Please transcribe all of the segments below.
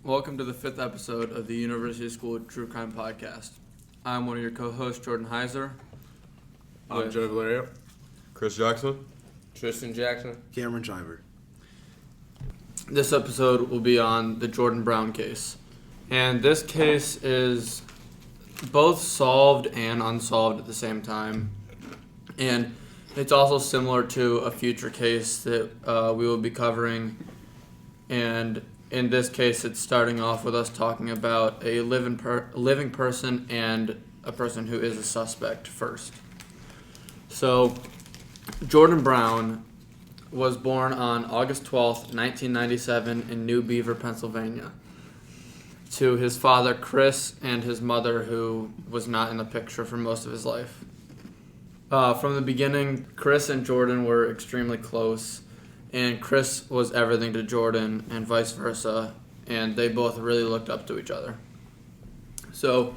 Welcome to the 5th episode of the University School True Crime Podcast. I'm one of your co-hosts, Jordan Heiser. I'm Joe Valerio. Chris Jackson. Tristan Jackson. Cameron Driver. This episode will be on the Jordan Brown case. And this case is both solved and unsolved at the same time. And it's also similar to a future case that we will be covering. And in this case, it's starting off with us talking about a living person and a person who is a suspect first. So, Jordan Brown was born on August 12th, 1997 in New Beaver, Pennsylvania, to his father, Chris, and his mother, who was not in the picture for most of his life. From the beginning, Chris and Jordan were extremely close, and Chris was everything to Jordan and vice versa, and they both really looked up to each other. So,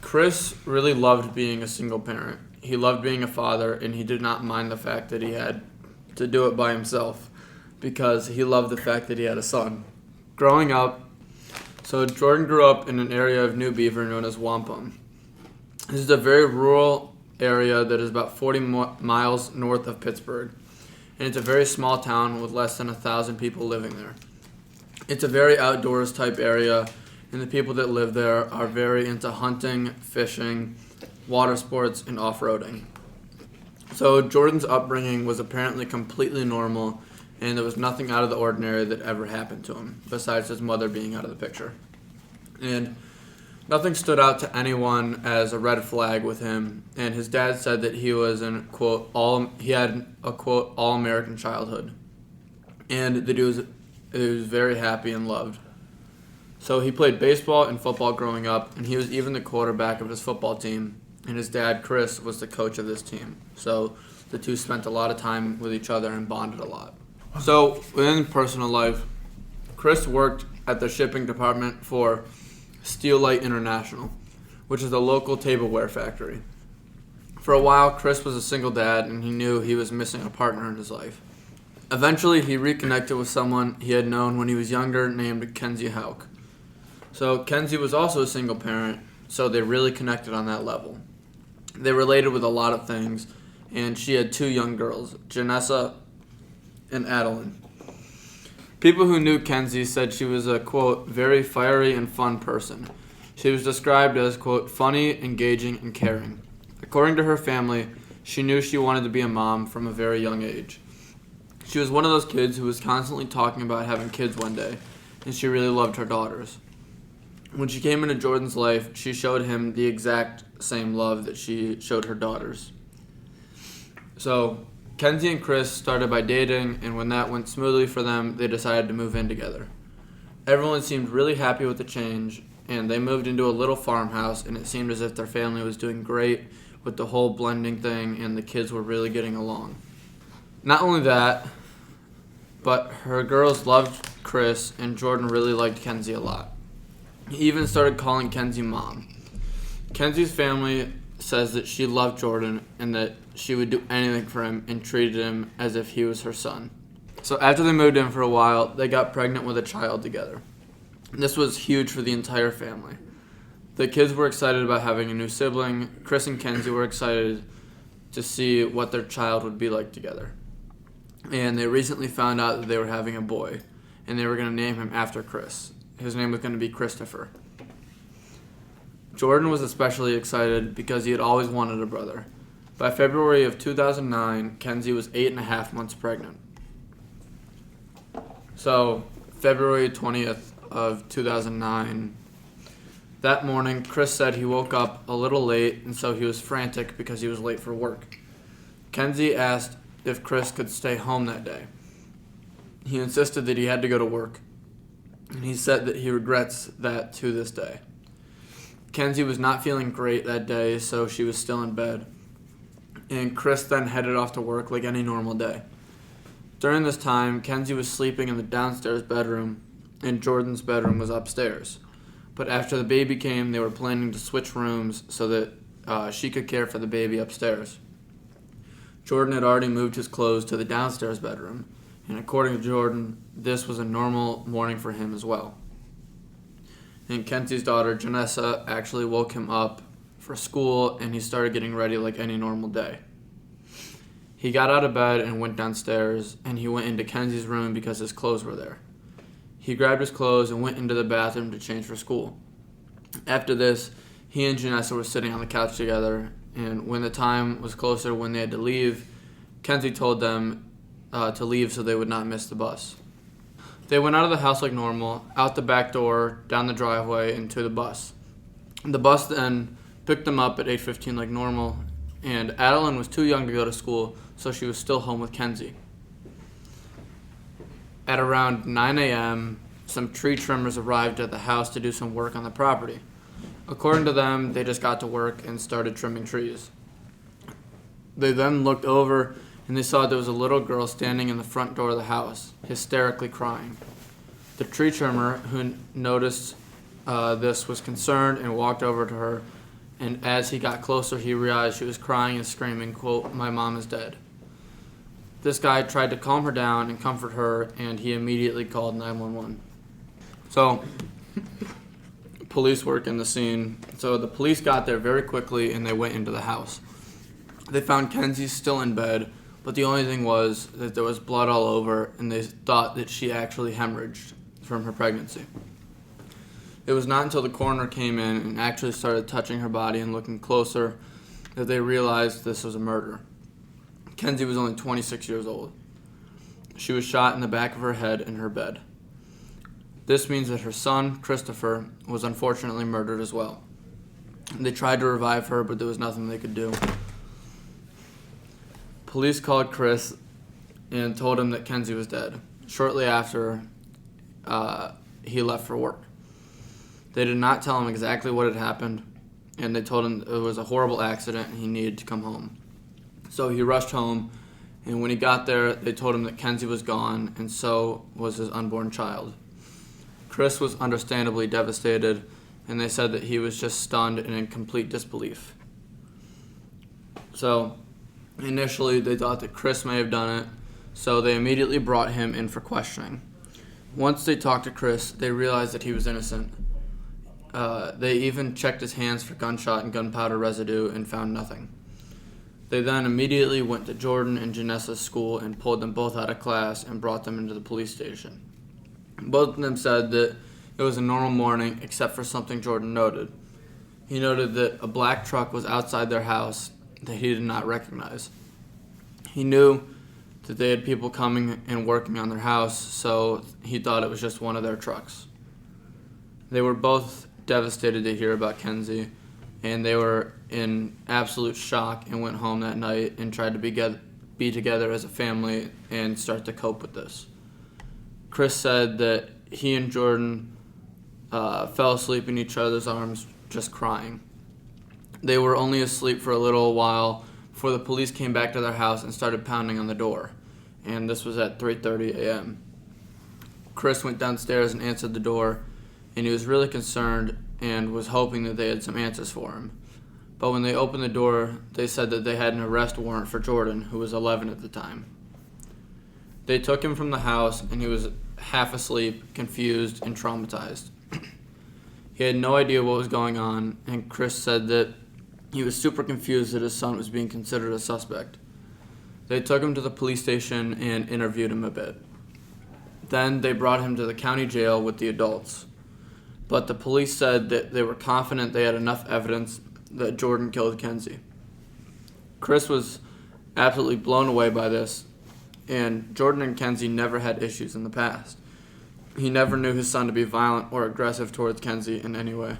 Chris really loved being a single parent. He loved being a father, and he did not mind the fact that he had to do it by himself because he loved the fact that he had a son. Growing up, so Jordan grew up in an area of New Beaver known as Wampum. This is a very rural area that is about 40 miles north of Pittsburgh, and it's a very small town with less than 1,000 people living there. It's a very outdoors type area, and the people that live there are very into hunting, fishing, water sports, and off-roading. So Jordan's upbringing was apparently completely normal, and there was nothing out of the ordinary that ever happened to him, besides his mother being out of the picture. And nothing stood out to anyone as a red flag with him, and his dad said that he was an, quote, he had a, quote, all-American childhood, and that he was very happy and loved. So he played baseball and football growing up, and he was even the quarterback of his football team, and his dad, Chris, was the coach of this team. So the two spent a lot of time with each other and bonded a lot. So within personal life, Chris worked at the shipping department for Steelite International, which is a local tableware factory. For a while, Chris was a single dad, and he knew he was missing a partner in his life. Eventually, he reconnected with someone he had known when he was younger named Kenzie Hauk. So Kenzie was also a single parent, so they really connected on that level. They related with a lot of things, and she had two young girls, Janessa and Adeline. People who knew Kenzie said she was a, quote, very fiery and fun person. She was described as, quote, funny, engaging, and caring. According to her family, she knew she wanted to be a mom from a very young age. She was one of those kids who was constantly talking about having kids one day, and she really loved her daughters. When she came into Jordan's life, she showed him the exact same love that she showed her daughters. So, Kenzie and Chris started by dating, and when that went smoothly for them, they decided to move in together. Everyone seemed really happy with the change, and they moved into a little farmhouse, and it seemed as if their family was doing great with the whole blending thing, and the kids were really getting along. Not only that, but her girls loved Chris, and Jordan really liked Kenzie a lot. He even started calling Kenzie Mom. Kenzie's family says that she loved Jordan and that she would do anything for him and treated him as if he was her son. So after they moved in for a while, they got pregnant with a child together. This was huge for the entire family. The kids were excited about having a new sibling. Chris and Kenzie were excited to see what their child would be like together. And they recently found out that they were having a boy, and they were going to name him after Chris. His name was going to be Christopher. Jordan was especially excited because he had always wanted a brother. By February of 2009, Kenzie was 8.5 months pregnant. So, February 20th of 2009, that morning, Chris said he woke up a little late, and so he was frantic because he was late for work. Kenzie asked if Chris could stay home that day. He insisted that he had to go to work, and he said that he regrets that to this day. Kenzie was not feeling great that day, so she was still in bed. And Chris then headed off to work like any normal day. During this time, Kenzie was sleeping in the downstairs bedroom, and Jordan's bedroom was upstairs. But after the baby came, they were planning to switch rooms so that she could care for the baby upstairs. Jordan had already moved his clothes to the downstairs bedroom, and according to Jordan, this was a normal morning for him as well. and Kenzie's daughter, Janessa, actually woke him up for school, and he started getting ready like any normal day. He got out of bed and went downstairs, and he went into Kenzie's room because his clothes were there. He grabbed his clothes and went into the bathroom to change for school. After this, he and Janessa were sitting on the couch together, and when the time was closer when they had to leave, Kenzie told them to leave so they would not miss the bus. They went out of the house like normal, out the back door, down the driveway, and to the bus. The bus then picked them up at 8:15 like normal, and Adeline was too young to go to school, so she was still home with Kenzie. At around 9 a.m., some tree trimmers arrived at the house to do some work on the property. According to them, they just got to work and started trimming trees. They then looked over and they saw there was a little girl standing in the front door of the house, hysterically crying. The tree trimmer, who noticed this, was concerned and walked over to her, and as he got closer, he realized she was crying and screaming, quote, "My mom is dead." This guy tried to calm her down and comfort her, and he immediately called 911. So, police work in the scene. So the police got there very quickly, and they went into the house. They found Kenzie still in bed, but the only thing was that there was blood all over, and they thought that she actually hemorrhaged from her pregnancy. It was not until the coroner came in and actually started touching her body and looking closer that they realized this was a murder. Kenzie was only 26 years old. She was shot in the back of her head in her bed. This means that her son, Christopher, was unfortunately murdered as well. They tried to revive her, but there was nothing they could do. Police called Chris and told him that Kenzie was dead. Shortly after, he left for work. They did not tell him exactly what had happened, and they told him it was a horrible accident and he needed to come home. So he rushed home, and when he got there, they told him that Kenzie was gone, and so was his unborn child. Chris was understandably devastated, and they said that he was just stunned and in complete disbelief. So, initially, they thought that Chris may have done it, so they immediately brought him in for questioning. Once they talked to Chris, they realized that he was innocent. They even checked his hands for gunshot and gunpowder residue and found nothing. They then immediately went to Jordan and Janessa's school and pulled them both out of class and brought them into the police station. Both of them said that it was a normal morning except for something Jordan noted. He noted that a black truck was outside their house that he did not recognize. He knew that they had people coming and working on their house, so he thought it was just one of their trucks. They were both devastated to hear about Kenzie, and they were in absolute shock and went home that night and tried to be together as a family and start to cope with this. Chris said that he and Jordan fell asleep in each other's arms just crying. They were only asleep for a little while before the police came back to their house and started pounding on the door, and this was at 3:30 a.m. Chris went downstairs and answered the door, and he was really concerned and was hoping that they had some answers for him. But when they opened the door, they said that they had an arrest warrant for Jordan, who was 11 at the time. They took him from the house, and he was half asleep, confused, and traumatized. He had no idea what was going on, and Chris said that he was super confused that his son was being considered a suspect. They took him to the police station and interviewed him a bit. Then they brought him to the county jail with the adults. But the police said that they were confident they had enough evidence that Jordan killed Kenzie. Chris was absolutely blown away by this, and Jordan and Kenzie never had issues in the past. He never knew his son to be violent or aggressive towards Kenzie in any way.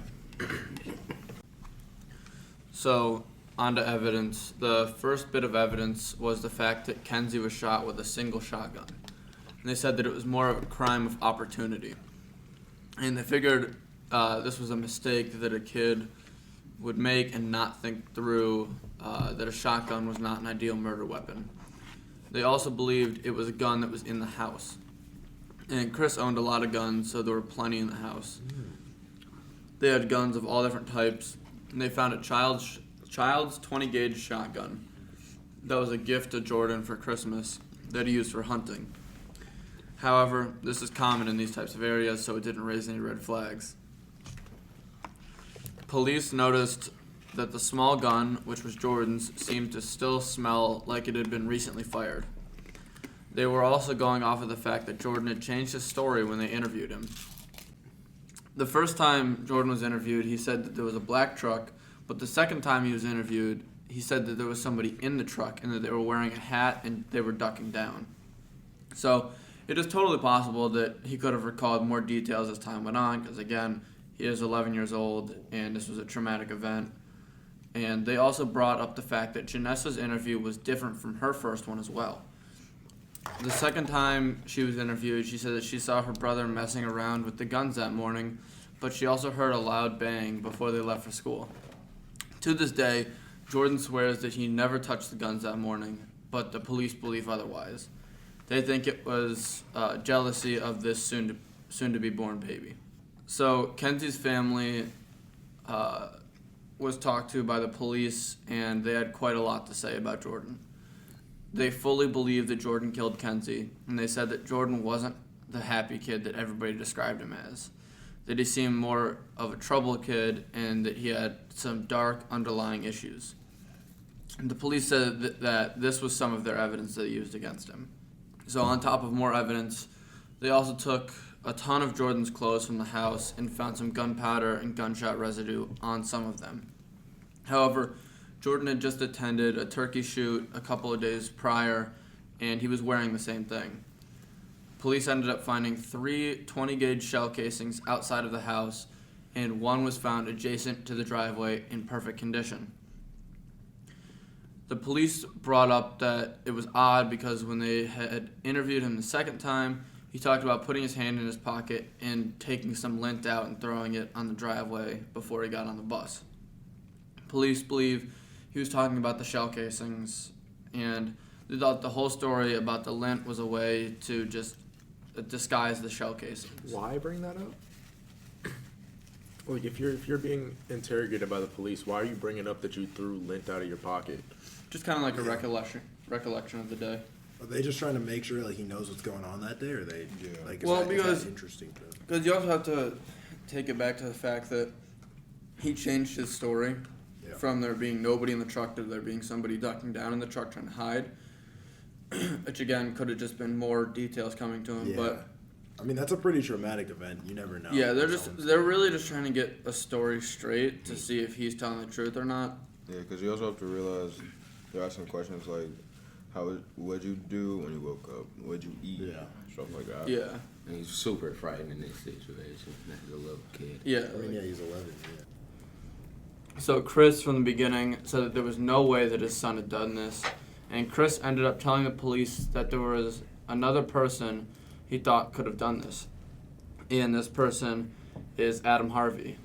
So, on to evidence. The first bit of evidence was the fact that Kenzie was shot with a single shotgun. And they said that it was more of a crime of opportunity. And they figured this was a mistake that a kid would make and not think through that a shotgun was not an ideal murder weapon. They also believed it was a gun that was in the house. And Chris owned a lot of guns, so there were plenty in the house. They had guns of all different types, and they found a child's 20-gauge shotgun that was a gift to Jordan for Christmas that he used for hunting. However, this is common in these types of areas, so it didn't raise any red flags. Police noticed that the small gun, which was Jordan's, seemed to still smell like it had been recently fired. They were also going off of the fact that Jordan had changed his story when they interviewed him. The first time Jordan was interviewed, he said that there was a black truck, but the second time he was interviewed, he said that there was somebody in the truck and that they were wearing a hat and they were ducking down. So it is totally possible that he could have recalled more details as time went on, because again, he is 11 years old and this was a traumatic event. And they also brought up the fact that Janessa's interview was different from her first one as well. The second time she was interviewed, she said that she saw her brother messing around with the guns that morning, but she also heard a loud bang before they left for school. To this day, Jordan swears that he never touched the guns that morning, but the police believe otherwise. They think it was jealousy of this soon-to-be-born baby. So Kenzie's family was talked to by the police, and they had quite a lot to say about Jordan. They fully believed that Jordan killed Kenzie, and they said that Jordan wasn't the happy kid that everybody described him as, that he seemed more of a troubled kid and that he had some dark underlying issues. And the police said that this was some of their evidence they used against him. So on top of more evidence, they also took a ton of Jordan's clothes from the house and found some gunpowder and gunshot residue on some of them. However, Jordan had just attended a turkey shoot a couple of days prior, and he was wearing the same thing. Police ended up finding 3 20-gauge shell casings outside of the house, and one was found adjacent to the driveway in perfect condition. The police brought up that it was odd because when they had interviewed him the second time, he talked about putting his hand in his pocket and taking some lint out and throwing it on the driveway before he got on the bus. Police believe he was talking about the shell casings, and they thought the whole story about the lint was a way to just disguise the shell casings. Why bring that up? Like, if you're being interrogated by the police, why are you bringing up that you threw lint out of your pocket? Just kind of like a recollection of the day. Are they just trying to make sure like he knows what's going on that day, or they like? Well, is that interesting to? Because you also have to take it back to the fact that he changed his story from there being nobody in the truck to there being somebody ducking down in the truck trying to hide, which again could have just been more details coming to him. Yeah. But I mean, that's a pretty traumatic event. You never know. yeah, they're really just trying to get a story straight to see if he's telling the truth or not. Yeah, because you also have to realize there are some questions like, what'd you do when you woke up? What'd you eat? Yeah. Stuff like that. Yeah. And he's super frightened in this situation. As a little kid. Yeah. I mean, yeah, he's 11. Yeah. So Chris, from the beginning, said that there was no way that his son had done this, and Chris ended up telling the police that there was another person he thought could have done this, and this person is Adam Harvey.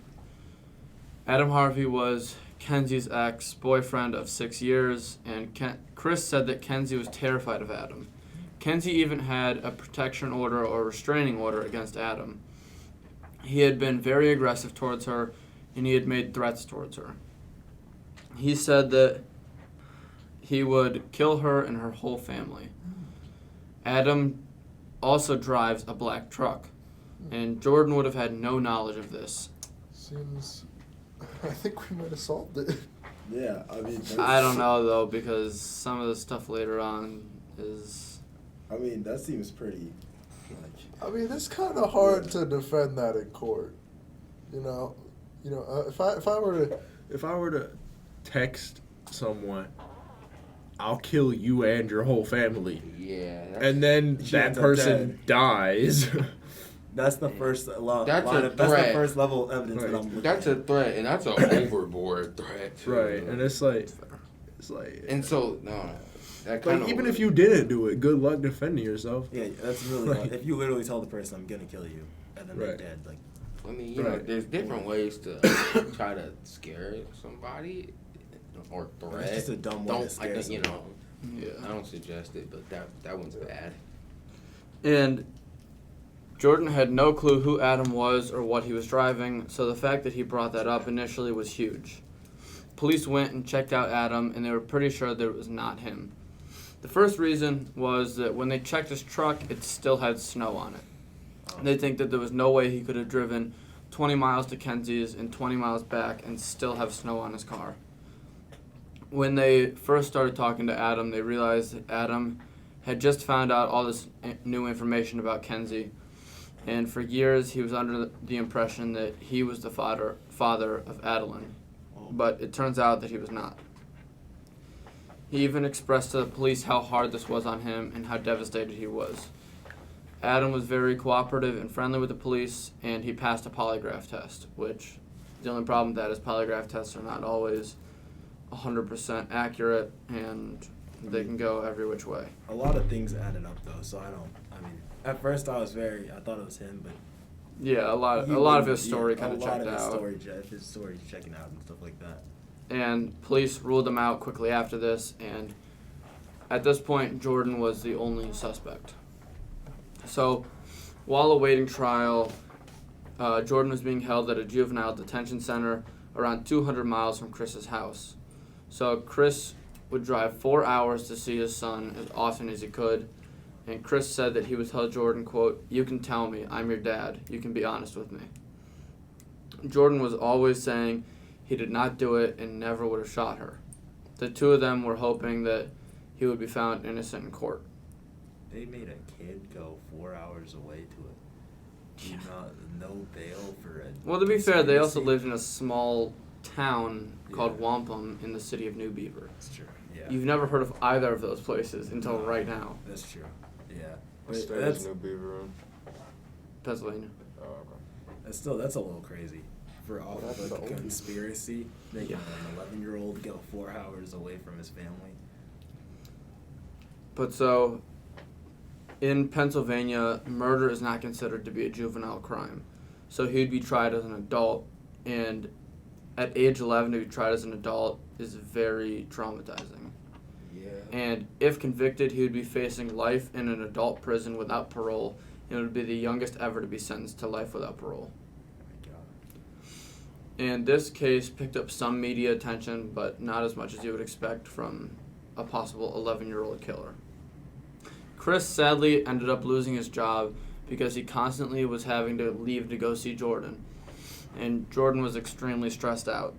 Adam Harvey was Kenzie's ex-boyfriend of 6 years, and Chris said that Kenzie was terrified of Adam. Kenzie even had a protection order or restraining order against Adam. He had been very aggressive towards her, and he had made threats towards her. He said that he would kill her and her whole family. Adam also drives a black truck, and Jordan would have had no knowledge of this. Seems... I think we might have solved it. Yeah, I mean. I don't know, though, because some of the stuff later on is... I mean, that seems pretty. I mean, it's kind of hard to defend that in court. You know, if I were to Text someone, I'll kill you and your whole family. Yeah. And then She that ends up person dead. dies. That's the first That's line a of, that's the threat. first level of evidence Right. that I'm looking That's a at. threat, and that's an overboard threat. Too. Right. And it's like And so that kind like of even if you didn't do it, good luck defending yourself. Yeah, that's really Right. if you literally tell the person I'm gonna kill you and then they're Right. dead, like I mean, you know, Right. there's different ways to try to scare somebody or threat. it's just a dumb way to scare you know. Yeah. I don't suggest it, but that one's bad. And Jordan had no clue who Adam was or what he was driving, so the fact that he brought that up initially was huge. Police went and checked out Adam, and they were pretty sure that it was not him. The first reason was that when they checked his truck, it still had snow on it. They think that there was no way he could have driven 20 miles to Kenzie's and 20 miles back and still have snow on his car. When they first started talking to Adam, they realized that Adam had just found out all this new information about Kenzie, and for years he was under the impression that he was the father of Adeline, but it turns out that he was not. He even expressed to the police how hard this was on him and how devastated he was. Adam was very cooperative and friendly with the police, and he passed a polygraph test, which the only problem with that is polygraph tests are not always 100% accurate, and they can go every which way. A lot of things added up though, so I mean, at first I thought it was him, but Yeah, a lot of his story kind of checked out. His story's checking out and stuff like that. And police ruled him out quickly after this, and at this point, Jordan was the only suspect. So, while awaiting trial, Jordan was being held at a juvenile detention center around 200 miles from Chris's house. So, Chris would drive 4 hours to see his son as often as he could, and Chris said that he would tell Jordan, quote, "You can tell me, I'm your dad, you can be honest with me." Jordan was always saying he did not do it and never would have shot her. The two of them were hoping that he would be found innocent in court. They made a kid go 4 hours away to no bail for a. Well, to be fair, they also conspiracy. lived in a small town called Wampum in the city of New Beaver. That's true. Yeah. You've never heard of either of those places until right now. That's true. Yeah. What But state is New Beaver in? Pennsylvania. Oh, okay. that's a little crazy for off That's of the a old conspiracy. Making Yeah. an 11-year-old go 4 hours away from his family. But so, in Pennsylvania, murder is not considered to be a juvenile crime. So he'd be tried as an adult, and at age 11 to be tried as an adult is very traumatizing. Yeah. And if convicted, he would be facing life in an adult prison without parole, and it would be the youngest ever to be sentenced to life without parole. My God. And this case picked up some media attention, but not as much as you would expect from a possible 11-year-old killer. Chris sadly ended up losing his job because he constantly was having to leave to go see Jordan. And Jordan was extremely stressed out,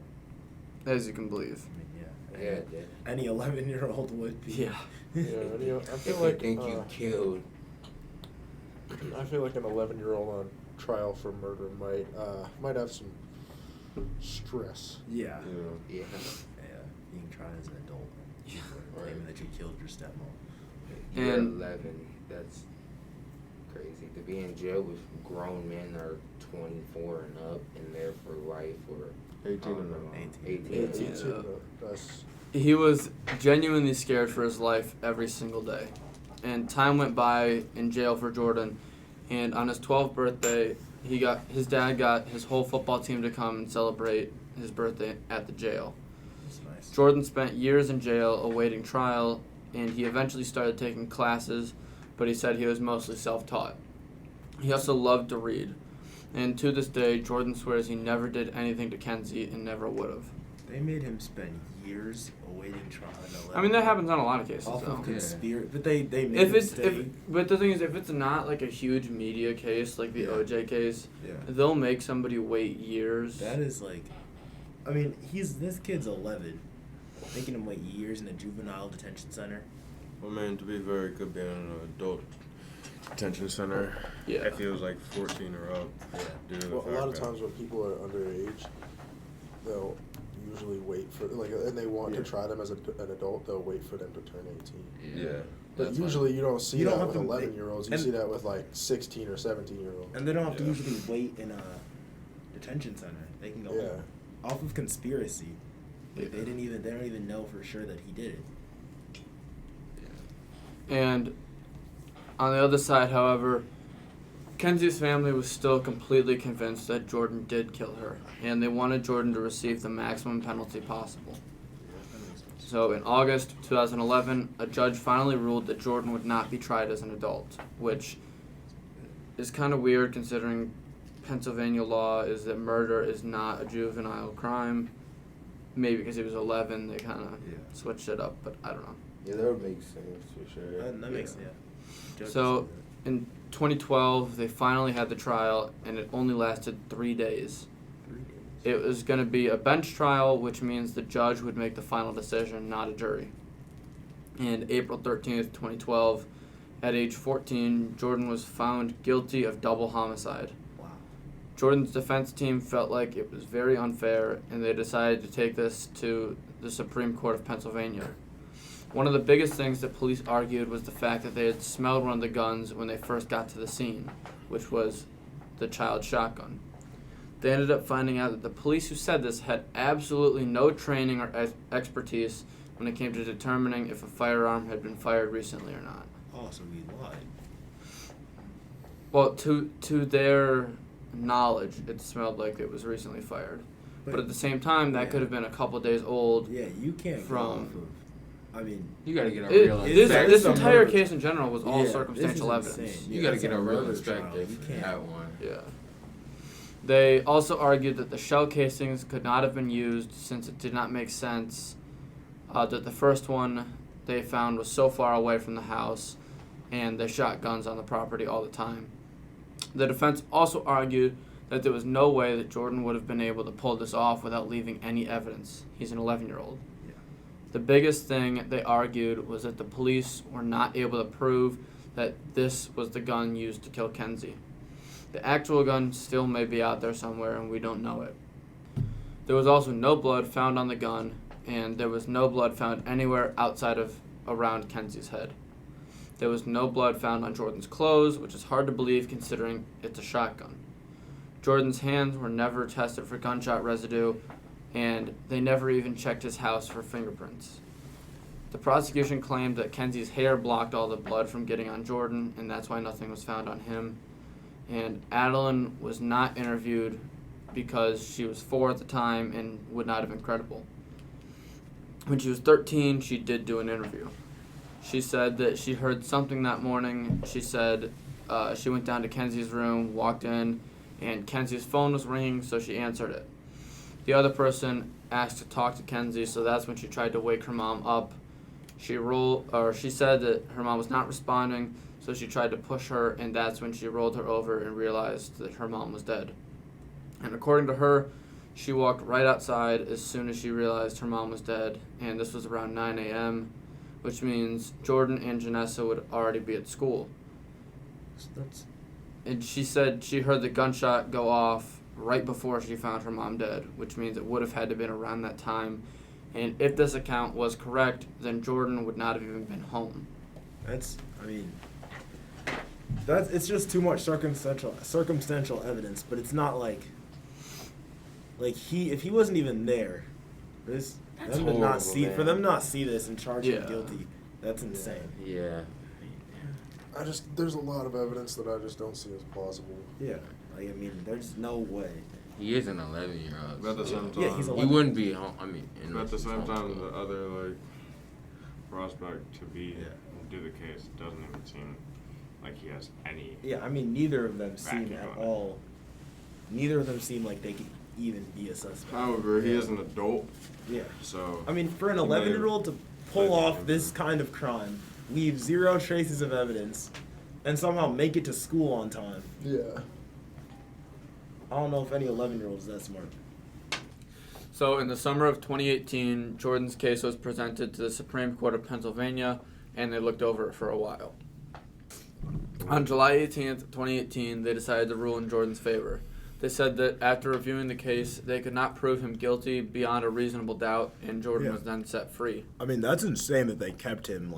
as you can believe. I mean, Yeah, any 11-year-old would be. Yeah. Yeah, you know, I if feel you like think you killed, I feel like an 11-year-old on trial for murder might have some stress. Yeah. yeah, Yeah. Being tried as an adult. Yeah. Claiming that you killed your stepmom. you're And- 11. That's crazy. To be in jail with grown men that are 24 and up and there for life or 18 and up. 18. 18. Yeah. That's He was genuinely scared for his life every single day. And time went by in jail for Jordan, and on his 12th birthday, his dad got his whole football team to come and celebrate his birthday at the jail. That's nice. Jordan spent years in jail awaiting trial, and he eventually started taking classes, but he said he was mostly self-taught. He also loved to read, and to this day, Jordan swears he never did anything to Kenzie and never would have. They made him spend years awaiting trial. I mean, that happens on a lot of cases, Off though. of conspiracy, but they made If him it's stay. but the thing is, if it's not like a huge media case like the Yeah. OJ case, Yeah. they'll make somebody wait years. That is like, I mean, this kid's 11, making him wait years in a juvenile detention center. Well, man, to be fair, it could be in an adult detention center. Yeah. If he was like 14 or up. Yeah. Due to the well, a lot of fact times when people are underage, they'll usually wait for and they want Yeah. to try them as an adult. They'll wait for them to turn 18. Yeah. But That's usually you don't see You don't that have with to- 11-year-olds. You and- see that with like 16 or 17-year-olds. And they don't have to Yeah. usually wait in a detention center. They can go Yeah. home. Off of conspiracy. Like, Yeah. they don't even know for sure that he did it. And on the other side, however, Kenzie's family was still completely convinced that Jordan did kill her, and they wanted Jordan to receive the maximum penalty possible. So in August 2011, a judge finally ruled that Jordan would not be tried as an adult, which is kind of weird considering Pennsylvania law is that murder is not a juvenile crime. Maybe because he was 11, they kind of Yeah. switched it up, but I don't know. Yeah, that would make sense for sure. That makes yeah. Judges So do in 2012, they finally had the trial, and it only lasted 3 days. 3 days. It was going to be a bench trial, which means the judge would make the final decision, not a jury. And April 13th, 2012, at age 14, Jordan was found guilty of double homicide. Wow. Jordan's defense team felt like it was very unfair, and they decided to take this to the Supreme Court of Pennsylvania. One of the biggest things that police argued was the fact that they had smelled one of the guns when they first got to the scene, which was the child's shotgun. They ended up finding out that the police who said this had absolutely no training or expertise when it came to determining if a firearm had been fired recently or not. Oh, so we lied. Well, to their knowledge, it smelled like it was recently fired. But at the same time, that yeah. could have been a couple days old. Yeah, you can't From- go off of. I mean, You gotta get a It- real this That this is a entire murder. case in general was all yeah, circumstantial this is evidence. insane. You Yeah, gotta that's get a real murder perspective trial. You for can't. that one. Yeah. They also argued that the shell casings could not have been used since it did not make sense that the first one they found was so far away from the house, and they shot guns on the property all the time. The defense also argued that there was no way that Jordan would have been able to pull this off without leaving any evidence. He's an 11-year-old. Yeah. The biggest thing they argued was that the police were not able to prove that this was the gun used to kill Kenzie. The actual gun still may be out there somewhere, and we don't know it. There was also no blood found on the gun, and there was no blood found anywhere outside of around Kenzie's head. There was no blood found on Jordan's clothes, which is hard to believe considering it's a shotgun. Jordan's hands were never tested for gunshot residue, and they never even checked his house for fingerprints. The prosecution claimed that Kenzie's hair blocked all the blood from getting on Jordan, and that's why nothing was found on him. And Adeline was not interviewed because she was 4 at the time and would not have been credible. When she was 13, she did do an interview. She said that she heard something that morning. She said she went down to Kenzie's room, walked in, and Kenzie's phone was ringing, so she answered it. The other person asked to talk to Kenzie, so that's when she tried to wake her mom up. She said that her mom was not responding, so she tried to push her, and that's when she rolled her over and realized that her mom was dead. And according to her, she walked right outside as soon as she realized her mom was dead, and this was around 9 a.m., which means Jordan and Janessa would already be at school. And she said she heard the gunshot go off right before she found her mom dead, which means it would have had to have been around that time. And if this account was correct, then Jordan would not have even been home. It's just too much circumstantial evidence, but it's not like if he wasn't even there, for them not see this and charge him guilty, that's insane. Yeah. There's a lot of evidence that I just don't see as plausible. Yeah, there's no way. He is an 11-year-old. But at the same time, Yeah, he's He 11. wouldn't be home. but at the same time, the other prospect to do the case doesn't even seem like he has any. Yeah, neither of them seem Backing at on it. all. Neither of them seem like they could even be a suspect. However, he is an adult, Yeah. so. For an 11-year-old to pull off this kind of crime, leave 0 traces of evidence, and somehow make it to school on time. Yeah. I don't know if any 11-year-old is that smart. So in the summer of 2018, Jordan's case was presented to the Supreme Court of Pennsylvania, and they looked over it for a while. On July 18th, 2018, they decided to rule in Jordan's favor. They said that after reviewing the case, they could not prove him guilty beyond a reasonable doubt, and Jordan was then set free. That's insane that they kept him,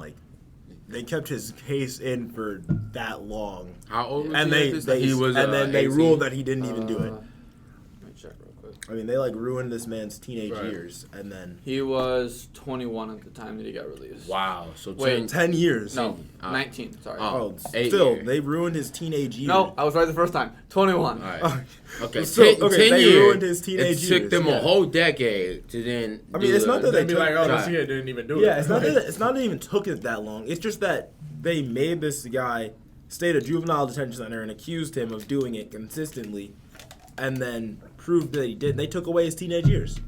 they kept his case in for that long. How old was And he? at this time? He was, then they 18? ruled that he didn't even do it. Let me check real quick. They ruined this man's teenage Right. years, and then He was 21 at the time that he got released. Wow. So Wait. 10 years. No, 19, sorry. Oh. Oh, 8 still, years. they ruined his teenage years. No, I was right the first time. 21. All right. Oh, Okay. So, 10 they years. ruined his teenage It took years, them yeah. a whole decade to then. it's not that they They'd be took, like, oh, Right. this kid didn't even do it. yeah, it's not that it even took it that long. It's just that they made this guy stay at a juvenile detention center and accused him of doing it consistently, and then proved that he did. They took away his teenage years.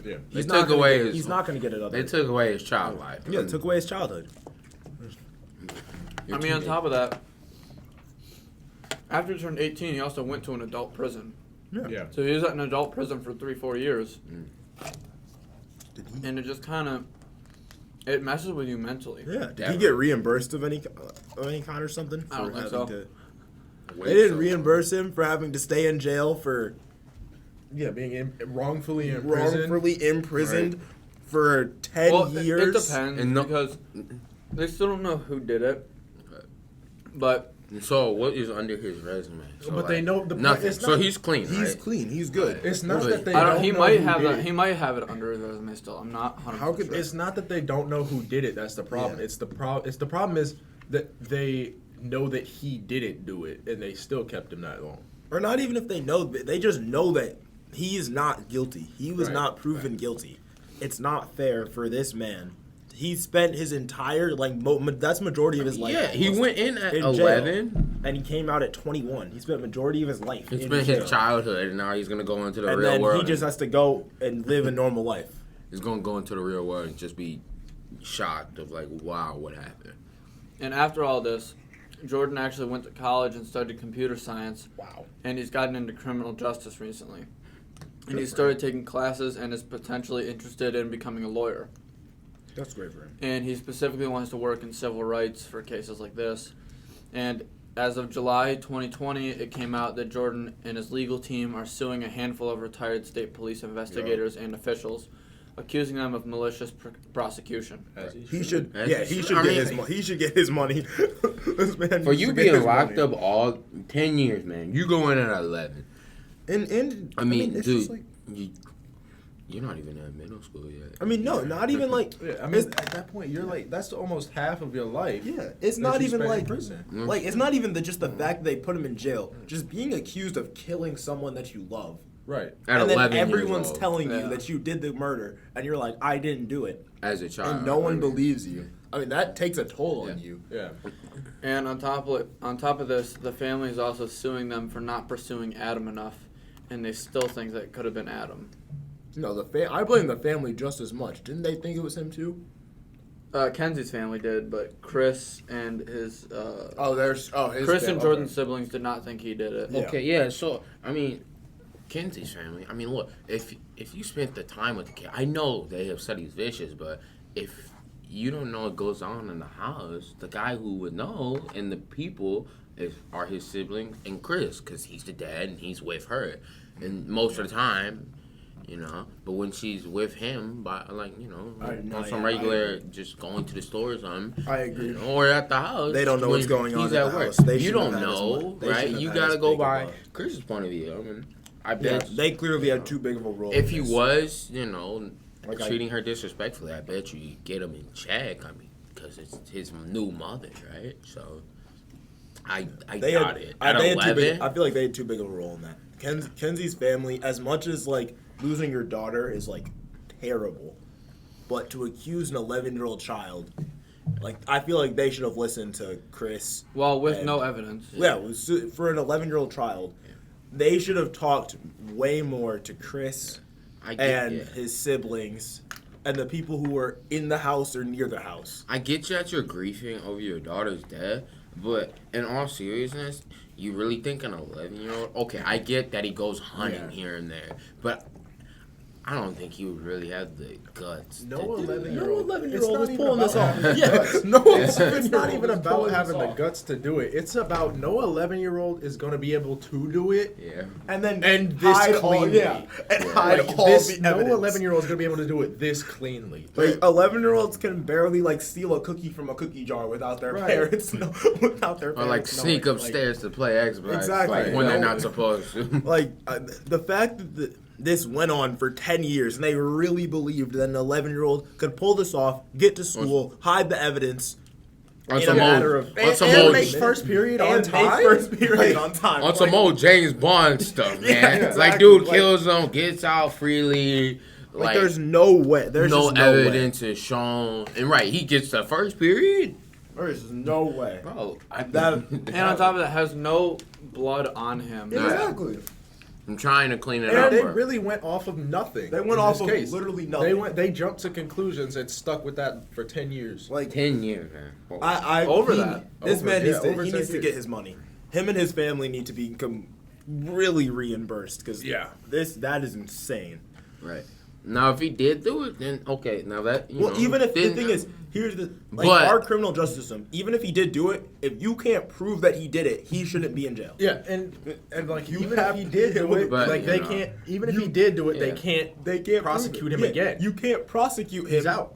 Yeah. They took away his. He's not going to get it other. They took away his child life. Yeah, took away his childhood. On top of that, after he turned 18, he also went to an adult prison. Yeah. So he was at an adult prison for 3-4 years. Did he? And it just kind of, it messes with you mentally. Yeah. Did he get reimbursed of any kind or something? I don't for think having so. They didn't reimburse him for having to stay in jail for being wrongfully imprisoned. wrongfully imprisoned for 10 Well, years. it depends because they still don't know who did it. But So what is under his resume? So But they know the nothing. it's So not- he's clean. He's right? clean. He's good. It's not But that they I don't don't, he know might who have did that. it. He might have it under his resume still. I'm not 100% How could sure. It's not that they don't know who did it. That's the problem. Yeah. It's the problem is that they know that he didn't do it, and they still kept him that long. Or not even if they know, they just know that he is not guilty. He was Right, not proven guilty. It's not fair for this man. He spent his entire that's majority of his life. Yeah, he almost went in at jail, 11. and he came out at 21. He spent majority of his life. It's in been jail. his childhood, and now he's gonna go into the and real then world. he just has to go and live a normal life. He's gonna go into the real world and just be shocked of like, wow, what happened? And after all this, Jordan actually went to college and studied computer science. Wow. And he's gotten into criminal justice recently. And he started taking classes and is potentially interested in becoming a lawyer. That's great for him. And he specifically wants to work in civil rights for cases like this. And as of July 2020, it came out that Jordan and his legal team are suing a handful of retired state police investigators and officials, accusing them of malicious prosecution. He should. As Yeah, he he should. should I get mean- his money. He should get his money. This man For should you get being his locked money. up all 10 years, man, you go in at 11. And I mean, it's dude, just like, you're not even in middle school yet. I mean, no, not even like. Yeah, I mean, at that point, you're like, that's almost half of your life. Yeah, it's that not you even spent in like prison. like it's not even just the fact that they put him in jail. Just being accused of killing someone that you love, Right. At and 11 then everyone's years old, telling Yeah. you that you did the murder, and you're like, I didn't do it, as a child, and no one believes you. I mean, that takes a toll on Yeah. you. Yeah. And on top of this, the family is also suing them for not pursuing Adam enough, and they still think that it could have been Adam. No, I blame the family just as much. Didn't they think it was him too? Kenzie's family did, but Chris and his his Chris and family. Jordan's siblings did not think he did it. Yeah. Okay, yeah. So I mean, Kenzie's family. I mean, look, if you spent the time with the kid, I know they have said he's vicious, but if you don't know what goes on in the house, the guy who would know and the people are his siblings and Chris, because he's the dad and he's with her, and most of the time. You know, but when she's with him, by on some regular, just going to the store or something. I agree. You know, or at the house. They don't know when what's going on he's in at the work. house. They You shouldn't don't have had as know, much- they right? shouldn't You have had gotta as go big of by a- Chris's point of view. I mean, I Yeah, bet they clearly had too big of a role. if in he this. was, Like treating her disrespectfully, I bet you get him in check. I mean, because it's his new mother, right? So, I got it. At they had too 11, big, I feel like they had too big of a role in that. Kenzie's family, as much as like losing your daughter is like terrible, but to accuse an 11-year-old child, like I feel like they should have listened to Chris. Well, with And- no evidence. Yeah, for an 11-year-old child, they should have talked way more to Chris I get and his siblings and the people who were in the house or near the house. I get you that you're grieving over your daughter's death, but in all seriousness, you really think an 11-year-old? Okay, I get that he goes hunting here and there, but I don't think he would really have the guts. No to do that. 11-year-old. No 11-year-old It's not was even pulling this about off. having Yeah, the guts. no It's 11-year-old not even was about pulling having this the off. guts to do it. It's about no 11-year-old is going to be able to do it. Yeah. And then And this hide all, cleanly. and hide Like all this, the no evidence. 11-year-old is going to be able to do it this cleanly. Like 11-year-olds can barely like steal a cookie from a cookie jar without their Right. parents, without their Or parents like sneak knowing. upstairs to play Xbox Exactly. like, when they're No. not supposed to. Like the fact that this went on for 10 years and they really believed that an 11-year-old could pull this off, get to school, hide the evidence on in some a matter old, of on some and old, make first period on and time. make first period on time. on some Like, old James Bond stuff, man. Yeah, Like, exactly. dude Like- kills them, gets out freely. like there's no way. There's no just no evidence is shown. And right, he gets the first period. way. There's just no way. Bro, That- And on top of that, has no blood on him. Exactly. I'm trying to clean it And up. they bro. really went off of nothing. They went in off this of case. literally nothing. They jumped to conclusions and stuck with that for 10 years. Like 10 years, man. I Over he- that. This Over- man yeah, needs to over he 10 needs to years. get his money. him and his family need to be really reimbursed because Yeah. that is insane. Right. Now, if he did do it, then okay. Now that you know, Even if the then- thing is, here's the But- our criminal justice system. Even if he did do it, if you can't prove that he did it, he shouldn't be in jail. Yeah, and like You even have if he did do it, But, like you they know. can't. Even if he did do it, Yeah. they can't prosecute him again. You can't prosecute him. He's out.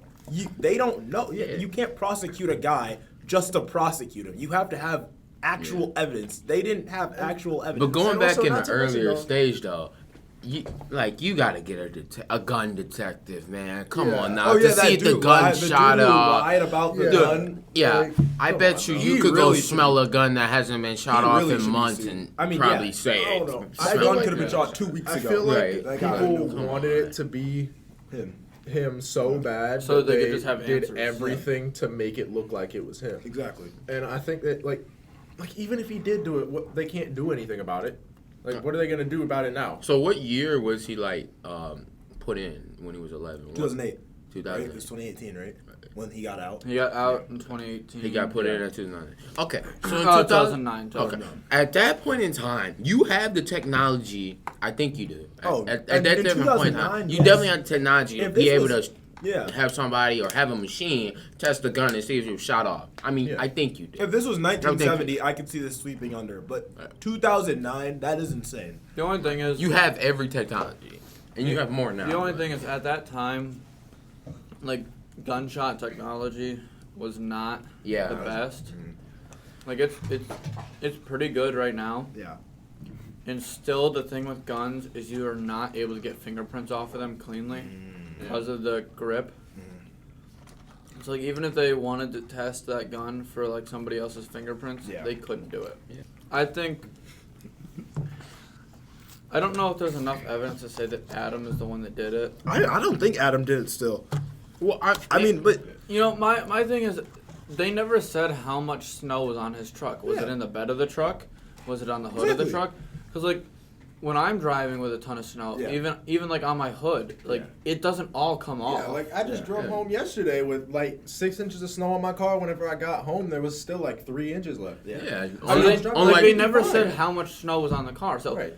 They don't know. Yeah. You can't prosecute a guy just to prosecute him. You have to have actual evidence. They didn't have actual evidence. But going And back also in not the to mention, earlier though- stage, though, you gotta get a gun detective, man. Come Yeah. on now Oh, yeah, to that see if the dude gun lied- the shot dude who off. lied about the Yeah. gun. Yeah, Like, I come bet on you now. you He could really go should smell be- a gun that hasn't been shot He off really in should be months sued. and I mean, probably yeah. say I it. don't know. That I feel gun like- could have been shot 2 weeks I ago. feel like Right. That guy People knew. wanted it to be him so bad So that they could just have did answers. everything to make it look like it was him. Exactly. And I think that like even if he did do it, they can't do anything about it. Like, what are they gonna do about it now? So what year was he put in when he was 11? 2008. Right? 2008. It was 2018, right? When he got out. He got out in 2018. He got put in 2009. Okay, so in 2009. Okay, at that point in time, you have the technology. I think you do. Oh, at and that in different point in 2009, time, you yes. definitely have the technology to If be this able was- to Yeah. have somebody or have a machine test the gun and see if it was shot off. I mean, Yeah. I think you do. If this was 1970, I could see this sweeping under. But 2009, that is insane. The only thing is, You have every technology, and you have more now. the only thing is, at that time, like gunshot technology was not Yeah. the best. Like it's pretty good right now. Yeah. And still, the thing with guns is you are not able to get fingerprints off of them cleanly because of the grip. It's like even if they wanted to test that gun for like somebody else's fingerprints, Yeah. they couldn't do it. Yeah. I think. I don't know if there's enough evidence to say that Adam is the one that did it. I don't think Adam did it still. Well, I mean, but You know, my thing is, they never said how much snow was on his truck. Was it Yeah. in the bed of the truck? Was it on the hood of the Exactly. truck? Because like, when I'm driving with a ton of snow, Yeah. even like on my hood, like it doesn't all come off. Yeah, like I just drove Yeah. home yesterday with like 6 inches of snow on my car. Whenever I got home, there was still like 3 inches left. yeah. So on they, like- like, on they like- never fine. said how much snow was on the car. So Right.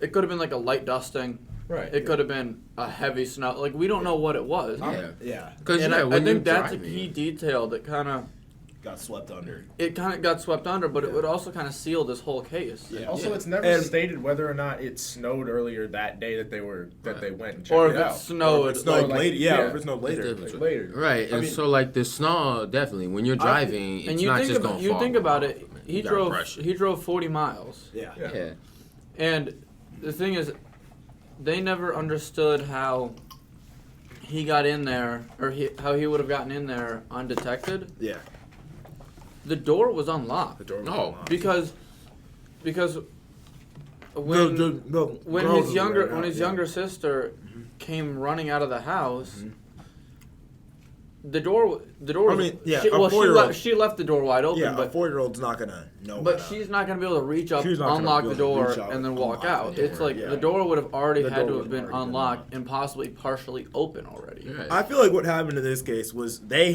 it could have been like a light dusting. Right. It could have been a heavy snow. Like we don't know what it was. Yeah. yeah, Because And yeah, I when you're think that's driving, a key detail that kind of got swept under. got swept under, but it would also kind of seal this whole case. Yeah. Also, it's never And- stated whether or not it snowed earlier that day that they went and checked Or it if out. it snowed. It's not like- later. yeah. Yeah, if it's not later. It's Like, later. Right, and mean- so like the snow, definitely when you're driving, And it's you not think just about gonna you fall. think about it. He You gotta drove brush it. he drove 40 miles, Yeah. Yeah. Yeah, and the thing is, they never understood how he got in there, or how he would have gotten in there undetected. Yeah. The door was unlocked The door was No. unlocked. because when when girls his were younger right when out, his yeah. younger sister came running out of the house. The door. I mean, yeah, She, a well, 4-year-old she left the door wide open, Yeah, a but 4-year-old's not gonna know. But how to- she's not gonna be able to reach up, She's not gonna unlock be the able to door, reach out and then and walk unlock out. the It's door, like yeah. the door would have already The had to door have would been have already been unlocked unlocked. and possibly partially open already. Right. I feel like what happened in this case was they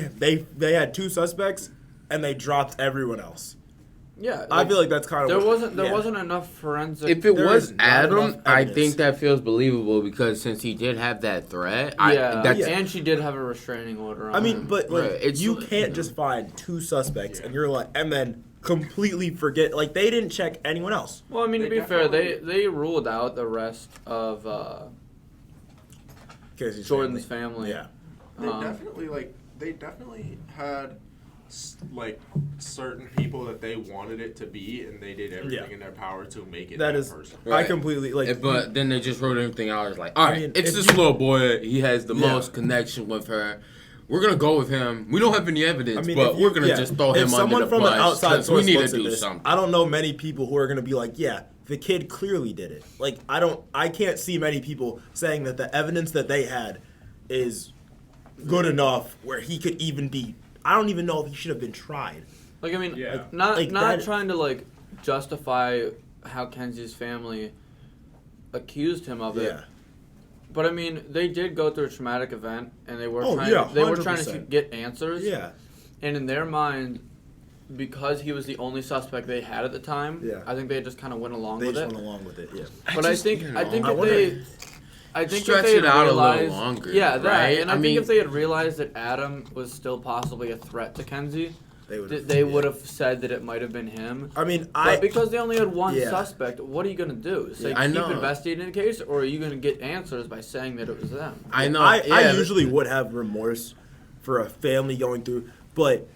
had 2 suspects and they dropped everyone else. Yeah, I feel like that's kind of there wasn't enough forensic. If it There was is not Adam, enough I evidence. think that feels believable because since he did have that threat, yeah, that's and she did have a restraining order on I mean, him. but like Right, it's- you can't just find 2 suspects and you're like, and then completely forget like they didn't check anyone else. well, I mean, to They be fair, definitely- they ruled out the rest of Casey's Jordan's family. Yeah. They definitely had like certain people that they wanted it to be, and they did everything Yeah. in their power to make it That is person. I Right. completely like But then they just wrote everything out. It's like, all right, mean, it's if this you- little boy. He has the Yeah. most connection with her. We're gonna go with him. We don't have any evidence, I mean, but if you- we're gonna yeah, just throw if him someone under the from bus an outside 'cause we source need to looks at do this, something. I don't know many people who are going to be like, yeah, the kid clearly did it. Like I can't see many people saying that the evidence that they had is good enough where he could even be. I don't even know if he should have been tried. Like I mean, Yeah. not Like, not that- trying to like justify how Kenzie's family accused him of it. Yeah. But I mean, they did go through a traumatic event, and they were Oh, trying. yeah, They were trying to 100%. get answers. Yeah. And in their mind, because he was the only suspect they had at the time, Yeah. I think they just kind of went along They with just it. went along with it. Yeah. But I think I if wonder- they, I think Stretch if they it had out a little realized, longer, yeah, that, right? and I, I think mean- if they had realized that Adam was still possibly a threat to Kenzie, They they would have said that it might have been him. I mean, But because they only had one Yeah. suspect, what are you gonna do? Say I keep know. investigating the case, or are you gonna get answers by saying that it was them? I know. I yeah, usually would have remorse for a family going through, but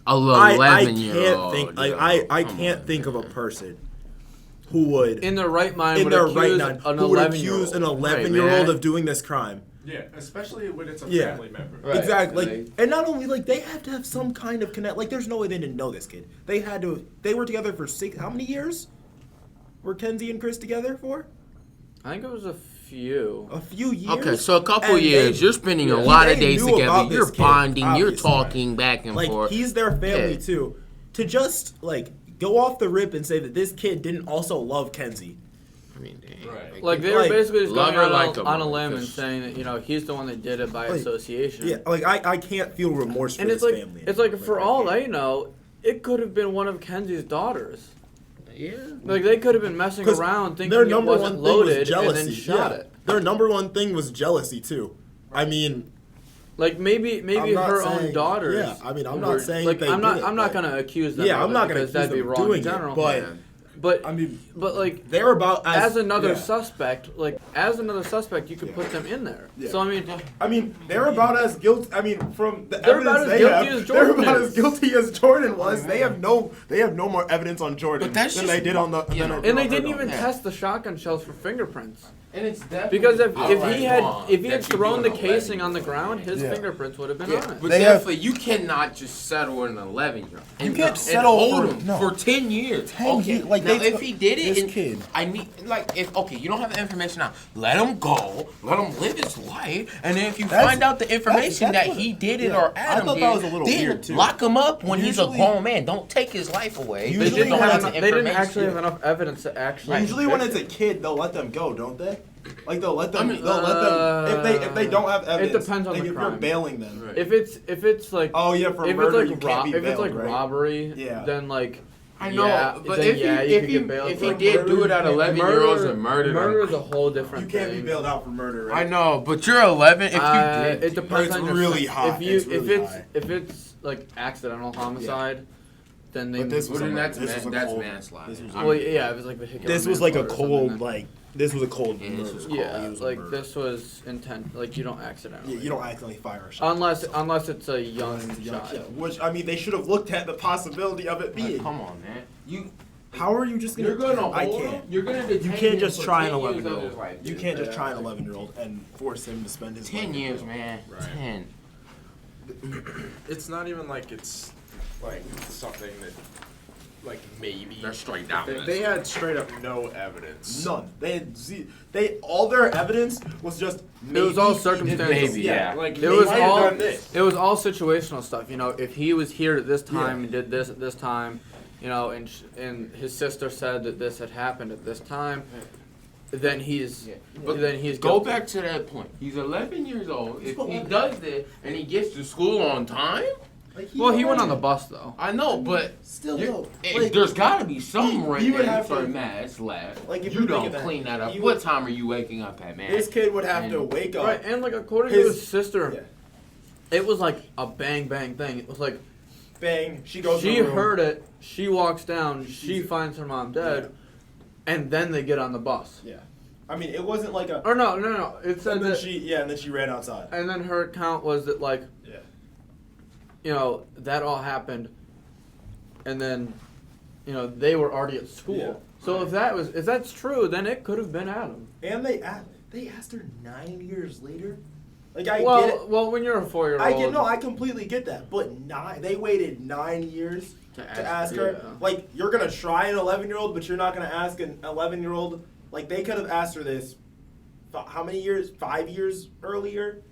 a I 11-year-old. can't think like yo, I come can't on, think of a man. person who would In their right mind, in would their accuse right mind an who would 11-year-old. accuse an Right, 11-year-old man. of doing this crime. Yeah, especially when it's a Yeah. family member. Right. Exactly. Like- And not only like they have to have some kind of connect. Like there's no way they didn't know this kid. They had to. They were together for how many years? Were Kenzie and Chris together for? I think it was a few. A few years. Okay, so a couple And years. they- You're spending a yeah, lot of they days knew together. about You're this kid, bonding. You're obviously. talking back and Like forth. he's their family Yeah. too. To just like go off the rip and say that this kid didn't also love Kenzie. I mean, dang. Right. Like they were Like, basically just love going her out like a on a mother, limb and 'cause- saying that he's the one that did it by Like, association. Yeah, like I can't feel remorse for and this it's like family. it's like for I all can't. I know, it could have been one of Kenzie's daughters. Yeah. Like they could have been messing 'Cause around thinking their it number wasn't one thing was loaded and jealousy. then shot Yeah. it. Their number one thing was jealousy too. I mean, Like maybe I'm not her saying- own daughters. yeah, I mean, I'm not were- saying like that they I'm not did it, I'm not but- gonna accuse them. yeah, of I'm it not gonna because accuse that'd be them of wrong doing in general. it, but Yeah. But I mean, but like they're about as another yeah. suspect, you could put them in there. Yeah. So I mean, They're about as guilty. I mean, from the They're evidence about as they guilty have, as Jordan they're about is. as guilty as Jordan was. They have no more evidence on Jordan But that's than just- they did on the. you than know. they did and they on her didn't even dog. test the shotgun shells for fingerprints. And it's definitely Because if outright he had wrong if he had that you thrown do the an casing on the 11-year-old. ground, his Yeah. fingerprints would have been Yeah, on it. but They have- definitely you cannot just settle an 11-year-old. You And, can't and settle hold for- him no. for 10 years. 10 okay. years, like, now they if took he did it, this and kid. I need if you don't have the information now, let him go, let him live his life, and then if you That's- find out the information that's that what- he did it yeah. or I Adam thought did, that was a little then weird, too. lock him up when he's a Usually- grown man. Don't take his life away. Usually They just don't when have it's- the They didn't information. actually have enough evidence to actually. Usually, when it's convict a kid, they'll let them go, don't they? Like they'll let them. I mean, they'll let them if they don't have evidence. depends on like the if crime. you're bailing them. Right. If it's like Oh yeah, for if murder it's you like can't be if it's bailed, like right? robbery, Yeah. then like I know, yeah, but then if yeah, he you if could he get bailed if for he it. did do it at 11-year-olds and murdered murder him, is a whole different You can't thing. be bailed out for murder, I right? know, but you're 11. If you did, It depends It's on your really high. If you It's really high. if it's like accidental homicide, then they. But this well, was then a- that's this was a that's cold- manslaughter. this was a- I Well, mean, yeah, it was like vehicular. This was like a manslaughter or something. cold like. This was a cold Yeah, murder. this was Yeah, It was a like murder. this was intent. Like you don't accidentally. Yeah, you don't accidentally fire a shot. Unless it's a young Yeah, child. which I mean, they should have looked at the possibility of it like, being. come on, man. How are you just gonna? You're gonna I hold can't. him. You're gonna detain You can't him just for try an 10 years of 11-year-old. his life, You dude. can't just try an 11-year-old and force him to spend his 10 life. years, man. Right. 10. It's not even like it's like something that like maybe They're straight down. they had straight up no evidence. None. They all their evidence was just. It was all maybe he did circumstantial. this. Maybe, yeah. Like It was might have all done this. it was all situational stuff. If he was here at this time Yeah. and did this at this time, and his sister said that this had happened at this time, then he's But then he's Go guilty. back to that point. He's 11 years old. If he does this and he gets to school on time, Like, Well, he went on the bus though. I know, but Still you- though. eh, there's got to be some he written would have for to- mass left. Like, if you you think don't of that, clean that up. he What would- time are you waking up at, man? This kid would have to And- wake up. Right, and like according to His- his sister, Yeah. it was like a bang bang thing. It was like Bang. She goes. she to the room. heard it, she walks down, she finds her mom dead, and then they get on the bus. Yeah. I mean, it wasn't like a. Or no. It said And then that, and then she ran outside. and then her account was that like, Yeah. that all happened, and then, they were already at school. Yeah. So if that's true, then it could have been Adam. And they asked her 9 years later. Like I get it. Well, when you're a 4-year-old, I completely get that. But they waited 9 years to ask her. yeah. Like, you're gonna try an 11-year-old, but you're not gonna ask an 11-year-old. Like, they could have asked her this. How many years? 5 years earlier?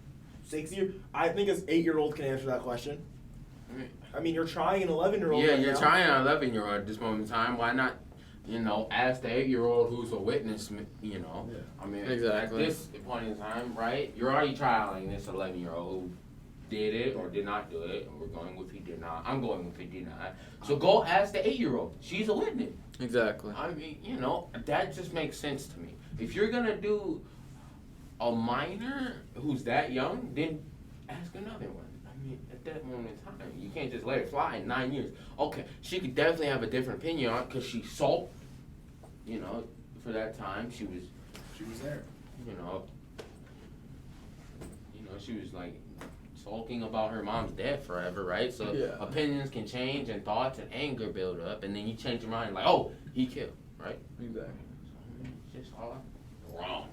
6 years? I think an 8-year-old can answer that question. I mean, you're trying an 11-year-old. Yeah, right you're now. trying an 11-year-old at this moment in time. Why not, ask the 8-year-old who's a witness, I mean, Exactly. at this point in time, right? You're already trialing this 11-year-old who did it or did not do it, and we're going with he did not. I'm going with he did not. So go ask the 8-year-old. She's a witness. Exactly. I mean, you know, that just makes sense to me. If you're gonna do a minor who's that young, then ask another one. I mean, at that moment in time, you can't just let it fly in 9 years. Okay, she could definitely have a different opinion on it because she sulked. You know, for that time, she was there. you know, she was like sulking about her mom's death forever, right? So Yeah. opinions can change and thoughts and anger build up, and then you change your mind, like, oh, he killed, right? Exactly. So, it's just all wrong.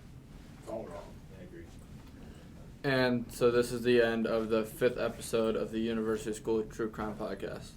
It's all wrong. I agree. And so this is the end of the 5th episode of the University School True Crime Podcast.